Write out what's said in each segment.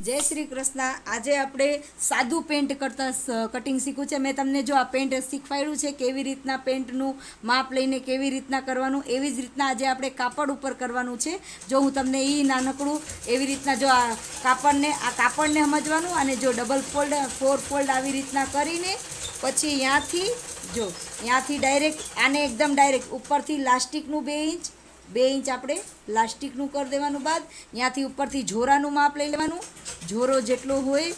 જય શ્રી કૃષ્ણ। આજે આપણે સાદું પેન્ટ કરતા કટિંગ શીખવું છે। મેં તમને જો આ પેન્ટ શીખવાડ્યું છે કેવી રીતના પેન્ટનું માપ લઈને કેવી રીતના કરવાનું, એવી જ રીતના આજે આપણે કાપડ ઉપર કરવાનું છે। જો હું તમને એ નાનકડું એવી રીતના જો આ કાપડને સમજવાનું, અને જો ડબલ ફોલ્ડ 4 ફોલ્ડ આવી રીતના કરીને પછી અહીંયાથી ડાયરેક્ટ આને એકદમ ડાયરેક્ટ ઉપરથી લાસ્ટિકનું 2 ઇંચ આપણે લાસ્ટિકનું કરી દેવાનું। બાદ ત્યાંથી ઉપરથી જોરાનું માપ લઈ લેવાનું। જોરો જેટલો હોય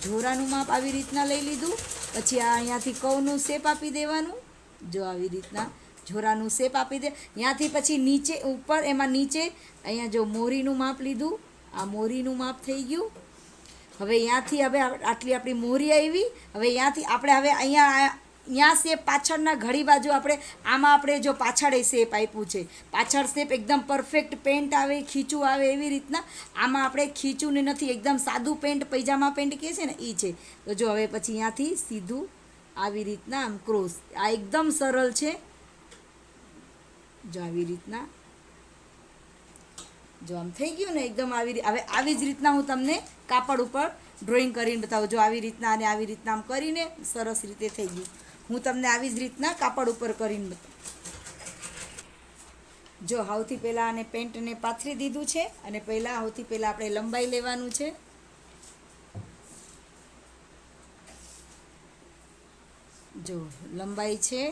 જોરાનું માપ આવી રીતના લઈ લીધું। પછી આ અહીંયાથી કવનું શેપ આપી દેવાનું। જો આવી રીતના જોરાનું શેપ આપી દે। ત્યાંથી પછી નીચે ઉપર એમાં નીચે અહીંયા જો મોરીનું માપ લીધું। આ મોરીનું માપ થઈ ગયું। હવે અહીંયાથી હવે આટલી આપણી મોરી આવી। હવે અહીંયાથી આપણે હવે અહીંયા શેપ પાછળના ઘડી બાજુ આપણે જો પાછળ શેપ આપ્યું છે, પાછળ શેપ એકદમ પરફેક્ટ પેન્ટ આવે, ખીચું આવે એવી રીતના આમાં આપણે ખીચું ને નથી, એકદમ સાદું પેન્ટ પૈજામા પેન્ટ કહે છે ને એ છે। તો જો હવે પછી અહીંયાથી સીધું આવી રીતના આમ ક્રોસ, આ એકદમ સરળ છે। જો આવી રીતના જો આમ થઈ ગયું ને એકદમ હવે આવી જ રીતના હું તમને કાપડ ઉપર ડ્રોઈંગ કરીને બતાવું। જો આવી રીતના અને આવી રીતના આમ કરીને સરસ રીતે થઈ ગયું। હું તમને આવી જ રીતના કાપડ ઉપર કરીને બતાવું। જો સૌથી પહેલાં આને પેન્ટને પાથરી દીધું છે, અને સૌથી પહેલાં આપણે લંબાઈ લેવાનું છે। જો લંબાઈ છે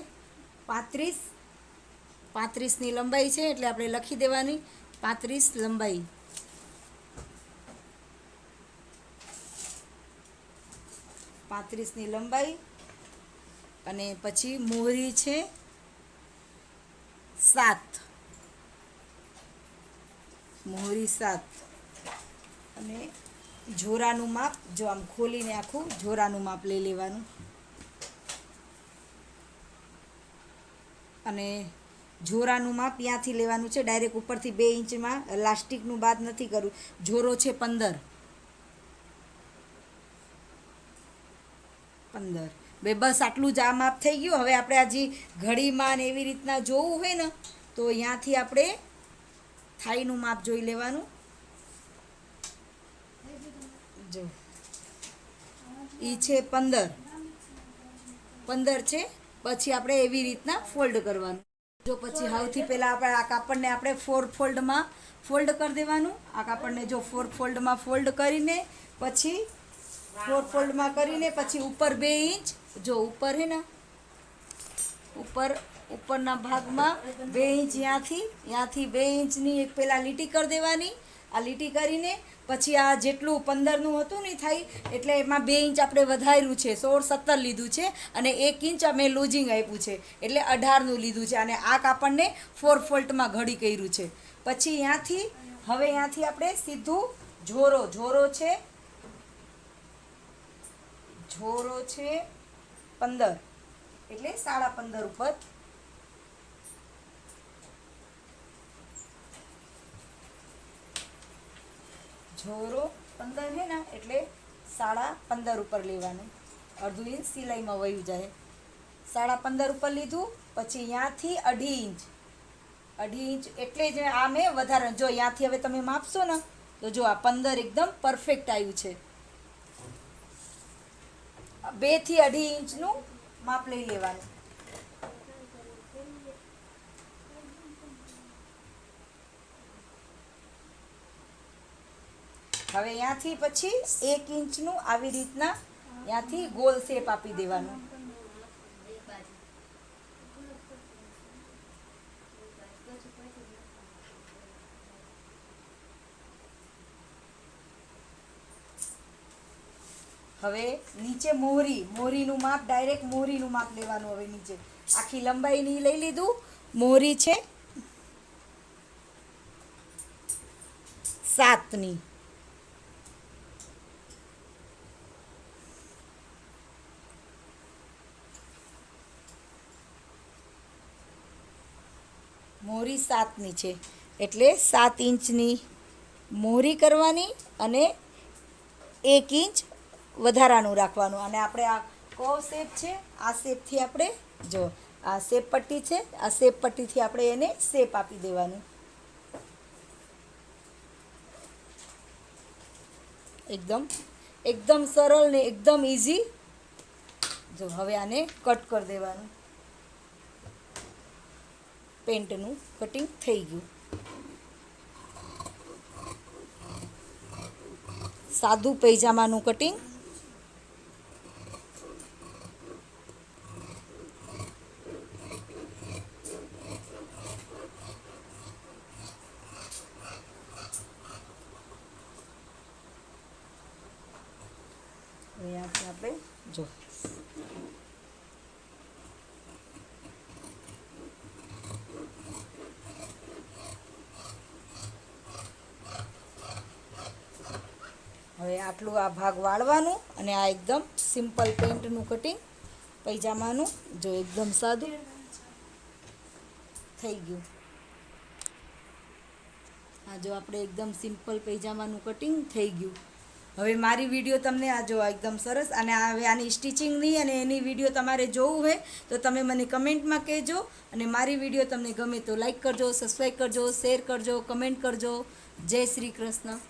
35ની લંબાઈ છે, એટલે આપણે લખી દેવાની 35 લંબાઈ। અને પછી મોહરી છે 7 અને જોરાનું માપ જો આમ ખોલીને આખું જોરાનું માપ લઈ લેવાનું। અને જોરાનું માપ ત્યાંથી લેવાનું છે, ડાયરેક્ટ ઉપરથી 2 ઇંચમાં લાસ્ટિકનું બાદ નથી કરવું। જોરો છે 15 બસ આટલું જ આ માપ થઈ ગયું। હવે આપણે હજી ઘડીમાં ને એવી રીતના જોવું હોય ને તો અહીંયાથી આપણે થાઈનું માપ જોઈ લેવાનું। જો એ છે 15 છે, પછી આપણે એવી રીતના ફોલ્ડ કરવાનું। જો પછી સૌથી પહેલાં આપણે આ કાપડને આપણે 4 ફોલ્ડમાં ફોલ્ડ કરી દેવાનું। આ કાપડને જો 4 ફોલ્ડમાં ફોલ્ડ કરીને પછી 4 ફોલ્ડમાં કરીને પછી ઉપર 2 ઇંચ જો ઉપર હે ને ઉપરના ભાગમાં 2 ઇંચ ત્યાંથી 2 ઇંચની એક પહેલાં લીટી કરી દેવાની। આ લીટી કરીને પછી આ જેટલું 15નું હતું ને થાય એટલે એમાં 2 ઇંચ આપણે વધાર્યું છે, 16-17 લીધું છે, અને 1 ઇંચ અમે લૂઝિંગ આપ્યું છે એટલે 18નું લીધું છે, અને આ કાપડને 4 ફોલ્ડમાં ઘડી કર્યું છે। પછી અહીંયાથી આપણે સીધું જોરો છે 15 એટલે 15.5 ઉપર જોરો 15 છે ને એટલે 15.5 ઉપર લેવાનું। અડધું ઇંચ સિલાઈમાં વયું જાય। 15.5 ઉપર લીધું। પછી અહીંયાથી 2.5 ઇંચ એટલે જ આ મેં વધારે જો અહીંયાથી હવે તમે માપશો ને તો જો આ 15 એકદમ પરફેક્ટ આવ્યું છે। 2 થી 2.5 ઇંચનું માપ લઈ લેવાનું। હવે અહીંયાથી પછી 1 ઇંચનું આવી રીતના અહીંયાથી ગોલ શેપ આપી દેવાનું। હવે નીચે મોરીનું માપ ડાયરેક્ટ મોરીનું માપ લેવાનું। હવે નીચે આખી લંબાઈની લઈ લીધું। મોરી છે 7ની, મોરી 7ની છે એટલે 7 ઇંચની મોરી કરવાની અને 1 ઇંચ વધારાનું રાખવાનું। અને આપણે આ કર્વ શેપ છે, આ શેપથી આપણે જો આ શેપ પટ્ટી છે, આ શેપ પટ્ટીથી આપણે એને શેપ આપી દેવાનું। એકદમ સરળ ને એકદમ ઇઝી. જો હવે આને કટ કરી દેવાનું. પેન્ટનું કટિંગ થઈ ગયું. સાદું પૈજામાનું કટિંગ. હવે આપણે જો હવે આટલું આ ભાગ વાળવાનું અને આ એકદમ સિમ્પલ પેન્ટનું કટિંગ પૈજામાનું જો એકદમ સાદું થઈ ગયું. આ જો આપણે એકદમ સિમ્પલ પૈજામાનું કટિંગ થઈ ગયું. હવે મારી વિડીયો તમને આ જો એકદમ સરસ અને હવે આની સ્ટિચિંગની અને એની વિડીયો તમારે જોવું હોય તો તમે મને કમેન્ટમાં કહેજો. અને મારી વિડીયો તમને ગમે તો લાઈક કરજો, સબસ્ક્રાઈબ કરજો, શેર કરજો, કમેન્ટ કરજો. જય શ્રી કૃષ્ણ.